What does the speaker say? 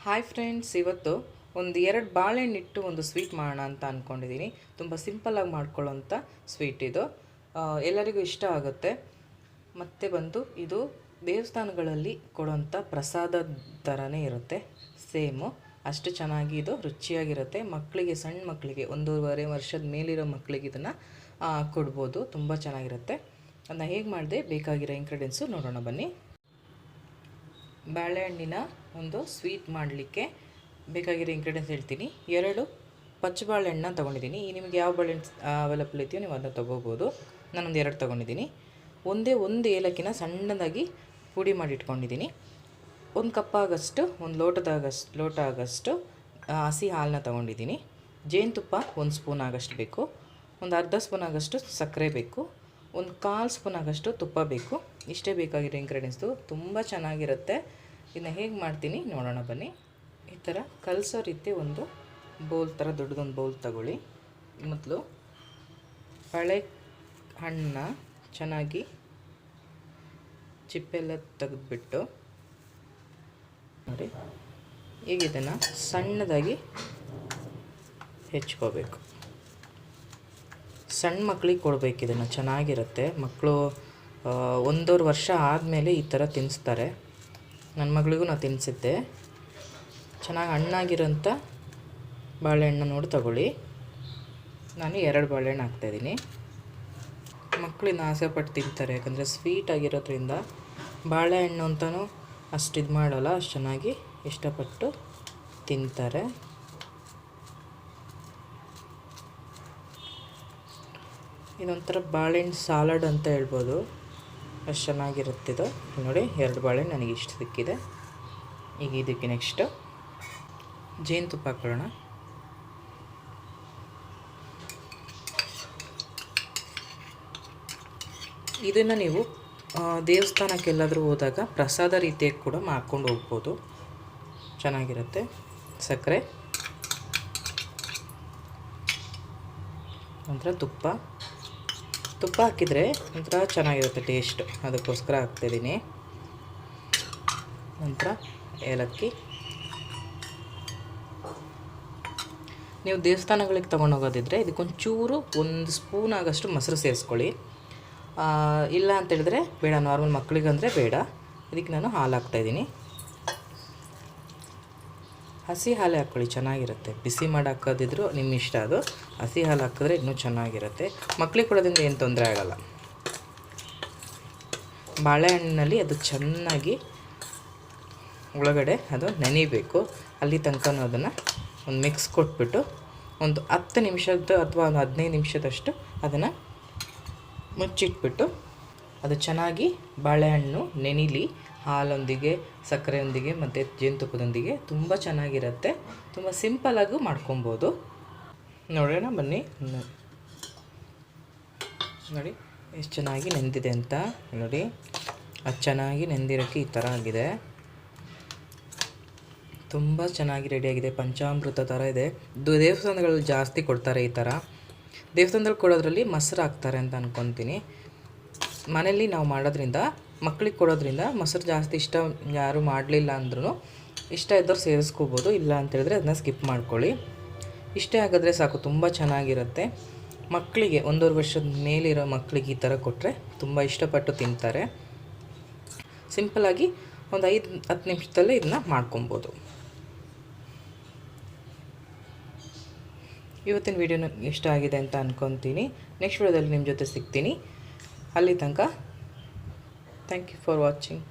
Hi friends, ಇವತ್ತು ಒಂದು 2 ಬಾಳೆಹಣ್ಣಿಟ್ಟು ಒಂದು ಸ್ವೀಟ್ ಮಾಡೋಣ ಅಂತ ಅಂದ್ಕೊಂಡಿದ್ದೀನಿ. ತುಂಬ ಸಿಂಪಲ್ಲಾಗಿ ಮಾಡ್ಕೊಳ್ಳೋಂಥ ಸ್ವೀಟ್ ಇದು. ಎಲ್ಲರಿಗೂ ಇಷ್ಟ ಆಗುತ್ತೆ. ಮತ್ತು ಇದು ದೇವಸ್ಥಾನಗಳಲ್ಲಿ ಕೊಡೋಂಥ ಪ್ರಸಾದದ ಥರನೇ ಇರುತ್ತೆ. ಸೇಮು ಅಷ್ಟು ಚೆನ್ನಾಗಿ ಇದು ರುಚಿಯಾಗಿರುತ್ತೆ. ಮಕ್ಕಳಿಗೆ, ಸಣ್ಣ ಮಕ್ಕಳಿಗೆ, 1.5 ವರ್ಷದ ಮೇಲಿರೋ ಮಕ್ಕಳಿಗೆ ಇದನ್ನು ಕೊಡ್ಬೋದು. ತುಂಬ ಚೆನ್ನಾಗಿರುತ್ತೆ. ಅದನ್ನ ಹೇಗೆ ಮಾಡಿದೆ, ಬೇಕಾಗಿರೋ ಇಂಗ್ರೀಡಿಯೆಂಟ್ಸು ನೋಡೋಣ ಬನ್ನಿ. ಬಾಳೆಹಣ್ಣಿನ ಒಂದು ಸ್ವೀಟ್ ಮಾಡಲಿಕ್ಕೆ ಬೇಕಾಗಿರೋ ಇಂಗ್ರೀಡಿಯೆಂಟ್ಸ್ ಹೇಳ್ತೀನಿ. 2 ಪಚ್ಚ ಬಾಳೆಹಣ್ಣು ತೊಗೊಂಡಿದ್ದೀನಿ. ನಿಮಗೆ ಯಾವ ಬಾಳೆಹಣ್ಣು ಅವೈಲಬಲ್ ಇದೆಯೋ ನೀವು ಅದನ್ನು ತೊಗೋಬೋದು. ನಾನೊಂದು 2 ತೊಗೊಂಡಿದ್ದೀನಿ. ಒಂದು ಏಲಕ್ಕಿನ ಸಣ್ಣದಾಗಿ ಪುಡಿ ಮಾಡಿ ಇಟ್ಕೊಂಡಿದ್ದೀನಿ. 1 ಕಪ್ ಆಗಷ್ಟು, 1 ಲೋಟ ಆಗಷ್ಟು ಹಸಿ ಹಾಲನ್ನ ತೊಗೊಂಡಿದ್ದೀನಿ. ಜೇನುತುಪ್ಪ 1 ಸ್ಪೂನ್ ಆಗಷ್ಟು ಬೇಕು. ಒಂದು ಅರ್ಧ ಸ್ಪೂನ್ ಆಗಷ್ಟು ಸಕ್ಕರೆ ಬೇಕು. 1/4 ಸ್ಪೂನ್ ಆಗಷ್ಟು ತುಪ್ಪ ಬೇಕು. ಇಷ್ಟೇ ಬೇಕಾಗಿರೋ ಇಂಗ್ರೀಡಿಯೆಂಟ್ಸು. ತುಂಬ ಚೆನ್ನಾಗಿರುತ್ತೆ. ಇದನ್ನ ಹೇಗೆ ಮಾಡ್ತೀನಿ ನೋಡೋಣ ಬನ್ನಿ. ಈ ಥರ ಕಲಸೋ ರೀತಿ ಒಂದು ಬೌಲ್ ಥರ ದೊಡ್ಡದೊಂದು ಬೌಲ್ ತಗೊಳ್ಳಿ. ಮೊದಲು ಬಾಳೆ ಹಣ್ಣನ್ನ ಚೆನ್ನಾಗಿ ಚಿಪ್ಪೆಲ್ಲ ತೆಗೆದುಬಿಟ್ಟು ನೋಡಿ, ಈಗ ಇದನ್ನು ಸಣ್ಣದಾಗಿ ಹೆಚ್ಕೋಬೇಕು. ಸಣ್ಣ ಮಕ್ಕಳಿಗೆ ಕೊಡಬೇಕು. ಇದನ್ನು ಚೆನ್ನಾಗಿರುತ್ತೆ. ಮಕ್ಕಳು 1.5 ವರ್ಷ ಆದಮೇಲೆ ಈ ಥರ ತಿನ್ನಿಸ್ತಾರೆ. ನನ್ನ ಮಗಳಿಗೂ ನಾನು ತಿನ್ನಿಸಿದ್ದೆ. ಚೆನ್ನಾಗಿ ಹಣ್ಣಾಗಿರೋಂಥ ಬಾಳೆಹಣ್ಣು ನೋಡಿ ತಗೊಳ್ಳಿ. ನಾನು 2 ಬಾಳೆಹಣ್ಣು ಹಾಕ್ತಾಯಿದ್ದೀನಿ. ಮಕ್ಕಳಿನ ಆಸೆಪಟ್ಟು ತಿಂತಾರೆ. ಯಾಕಂದರೆ ಸ್ವೀಟ್ ಆಗಿರೋದ್ರಿಂದ ಬಾಳೆಹಣ್ಣು ಅಂತಲೂ ಅಷ್ಟು ಇದು ಮಾಡೋಲ್ಲ, ಅಷ್ಟು ಚೆನ್ನಾಗಿ ಇಷ್ಟಪಟ್ಟು ತಿಂತಾರೆ. ಇದೊಂಥರ ಬಾಳೆಹಣ್ಣು ಸಾಲಡ್ ಅಂತ ಹೇಳ್ಬೋದು. ಅಷ್ಟು ಚೆನ್ನಾಗಿರುತ್ತಿದ್ದು. ನೋಡಿ, 2 ಬಾಳೆಹಣ್ಣು ನನಗೆ ಇಷ್ಟು ಸಿಕ್ಕಿದೆ. ಈಗ ಇದಕ್ಕೆ ನೆಕ್ಸ್ಟು ಜೇನುತುಪ್ಪ ಹಾಕೊಳ್ಳೋಣ. ಇದನ್ನು ನೀವು ದೇವಸ್ಥಾನಕ್ಕೆಲ್ಲಾದರೂ ಹೋದಾಗ ಪ್ರಸಾದ ರೀತಿಯಾಗಿ ಕೂಡ ಮಾಡ್ಕೊಂಡು ಹೋಗ್ಬೋದು. ಚೆನ್ನಾಗಿರುತ್ತೆ. ಸಕ್ಕರೆ, ನಂತರ ತುಪ್ಪ ಹಾಕಿದರೆ ಒಂಥರ ಚೆನ್ನಾಗಿರುತ್ತೆ ಟೇಸ್ಟು. ಅದಕ್ಕೋಸ್ಕರ ಹಾಕ್ತಿದ್ದೀನಿ. ನಂತರ ಏಲಕ್ಕಿ. ನೀವು ದೇವಸ್ಥಾನಗಳಿಗೆ ತೊಗೊಂಡೋಗೋದಿದ್ರೆ ಇದಕ್ಕೊಂಚೂರು 1 ಸ್ಪೂನ್ ಆಗಷ್ಟು ಮೊಸರು ಸೇರಿಸ್ಕೊಳ್ಳಿ. ಇಲ್ಲ ಅಂತೇಳಿದ್ರೆ ಬೇಡ, ನಾರ್ಮಲ್ ಮಕ್ಕಳಿಗಂದರೆ ಬೇಡ. ಇದಕ್ಕೆ ನಾನು ಹಾಲು ಹಾಕ್ತಾಯಿದ್ದೀನಿ. ಹಸಿ ಹಾಲು ಹಾಕ್ಕೊಳ್ಳಿ, ಚೆನ್ನಾಗಿರುತ್ತೆ. ಬಿಸಿ ಮಾಡಿ ಹಾಕೋದಿದ್ರು ನಿಮ್ಮ ಇಷ್ಟ. ಅದು ಹಸಿ ಹಾಲು ಹಾಕಿದ್ರೆ ಇನ್ನೂ ಚೆನ್ನಾಗಿರುತ್ತೆ. ಮಕ್ಕಳಿಗೆ ಕೊಡೋದ್ರಿಂದ ಏನು ತೊಂದರೆ ಆಗೋಲ್ಲ. ಬಾಳೆಹಣ್ಣಿನಲ್ಲಿ ಅದು ಚೆನ್ನಾಗಿ ಒಳಗಡೆ ಅದು ನೆನೀಬೇಕು. ಅಲ್ಲಿ ತನಕ ಅದನ್ನು ಒಂದು ಮಿಕ್ಸ್ ಕೊಟ್ಬಿಟ್ಟು ಒಂದು 10 ನಿಮಿಷದ ಅಥವಾ ಒಂದು 15 ನಿಮಿಷದಷ್ಟು ಅದನ್ನು ಮುಚ್ಚಿಟ್ಬಿಟ್ಟು ಅದು ಚೆನ್ನಾಗಿ ಬಾಳೆಹಣ್ಣು ನೆನಿಲಿ. ಹಾಲೊಂದಿಗೆ, ಸಕ್ಕರೆಯೊಂದಿಗೆ ಮತ್ತು ಜೇನುತುಪ್ಪದೊಂದಿಗೆ ತುಂಬ ಚೆನ್ನಾಗಿರುತ್ತೆ. ತುಂಬ ಸಿಂಪಲ್ಲಾಗೂ ಮಾಡ್ಕೊಬೋದು. ನೋಡೋಣ ಬನ್ನಿ. ನೋಡಿ ಎಷ್ಟು ಚೆನ್ನಾಗಿ ನೆಂದಿದೆ ಅಂತ. ನೋಡಿ, ಅದು ಚೆನ್ನಾಗಿ ನೆಂದಿರೋಕ್ಕೆ ಈ ಥರ ಆಗಿದೆ. ತುಂಬ ಚೆನ್ನಾಗಿ ರೆಡಿಯಾಗಿದೆ. ಪಂಚಾಮೃತ ಥರ ಇದೆ. ದೇವಸ್ಥಾನಗಳಲ್ಲಿ ಜಾಸ್ತಿ ಕೊಡ್ತಾರೆ ಈ ಥರ. ದೇವಸ್ಥಾನದಲ್ಲಿ ಕೊಡೋದ್ರಲ್ಲಿ ಮೊಸರು ಹಾಕ್ತಾರೆ ಅಂತ ಅಂದ್ಕೊತೀನಿ. ಮನೇಲಿ ನಾವು ಮಾಡೋದ್ರಿಂದ, ಮಕ್ಕಳಿಗೆ ಕೊಡೋದ್ರಿಂದ ಮೊಸರು ಜಾಸ್ತಿ ಇಷ್ಟ ಯಾರು ಮಾಡಲಿಲ್ಲ ಅಂದ್ರೂ ಇಷ್ಟ ಇದ್ದವ್ರು ಸೇರಿಸ್ಕೋಬೋದು. ಇಲ್ಲ ಅಂತೇಳಿದ್ರೆ ಅದನ್ನ ಸ್ಕಿಪ್ ಮಾಡ್ಕೊಳ್ಳಿ. ಇಷ್ಟೇ ಆಗಿದ್ರೆ ಸಾಕು. ತುಂಬ ಚೆನ್ನಾಗಿರುತ್ತೆ. ಮಕ್ಕಳಿಗೆ 1.5 ವರ್ಷದ ಮೇಲಿರೋ ಮಕ್ಕಳಿಗೆ ಈ ಥರ ಕೊಟ್ಟರೆ ತುಂಬ ಇಷ್ಟಪಟ್ಟು ತಿಂತಾರೆ. ಸಿಂಪಲ್ಲಾಗಿ ಒಂದು 5-10 ನಿಮಿಷದಲ್ಲೇ ಇದನ್ನ ಮಾಡ್ಕೊಬೋದು. ಇವತ್ತಿನ ವಿಡಿಯೋ ಇಷ್ಟ ಆಗಿದೆ ಅಂತ ಅಂದ್ಕೊತೀನಿ. ನೆಕ್ಸ್ಟ್ ವಿಡಿಯೋದಲ್ಲಿ ನಿಮ್ಮ ಜೊತೆ ಸಿಗ್ತೀನಿ. ಅಲ್ಲಿ ತನಕ ಥ್ಯಾಂಕ್ ಯು ಫಾರ್ ವಾಚಿಂಗ್.